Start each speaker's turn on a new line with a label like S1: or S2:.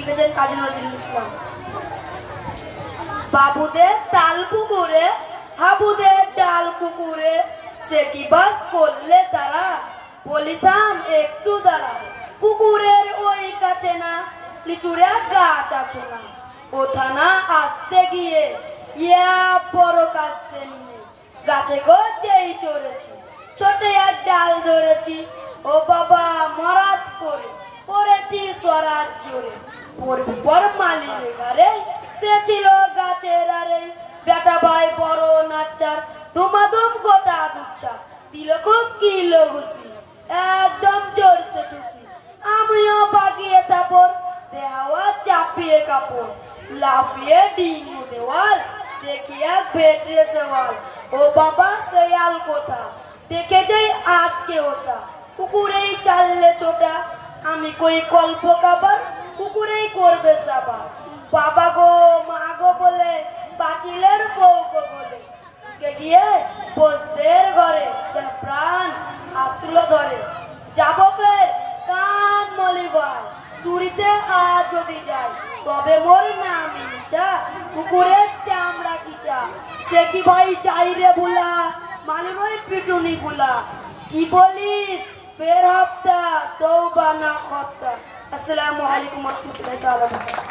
S1: লিখেছেন কাজী নজরুল ইসলাম। বাবুদের তাল পুকুরে হাবুদের ডাল পুকুরে সে কি বাস করলে তারা, বলিতাম একটু দাঁড়া। পুকুরের ওই কাছে না লিচুড়ে গাছ আছে না, ওঠা না আসতে গিয়ে ইয়া বড় কাস্তে নিয়ে গাছে গেই চড়েছি, ছোটে আর ডাল ধরেছি। ও বাবা মরাত করে পড়েছি স্বরাজ জোরে, পর মালির ঘরে সে ছিল গাছের আরে। বেটা ভাই বড় নাচার ধুমাধুম গোটা দুচ্চা দিল খুব কিলো ঘুষি, একদম জোরসে টুসি। আমিও বাগিয়ে তারপর দেওয়া চাপিয়ে কাপড়, লাফিয়ে ডিঙ্গু দেওয়াল দেখিয়া ভেটরে সওয়াল। ও বাবা শেয়াল কোথা দেখে যাই আটকে ওটা, পুকুরেই চাললে ছোটা আমি কই কল্প কাবার, পুকুরেই করবে সাবা। বাবা গো মা গো বলে পাতিলের বউগো বলে গিয়ে বসদের ঘরে যেন প্রাণ আসলো ধরে। যাবো ফের কান মলিবার চুরিতে আজ যদি যাই, তবে মোর নাম ইচ্ছা পুকুরের চামড়া কিচা। সে কি ভাই যাই রে বুলা মালির ওই পিটুনি গুলা, কি বলিস ফের হপ্তা তৌবা না খপ্তা। আসসালামু আলাইকুম ওয়া রাহমাতুল্লাহি ওয়া বারাকাতুহু।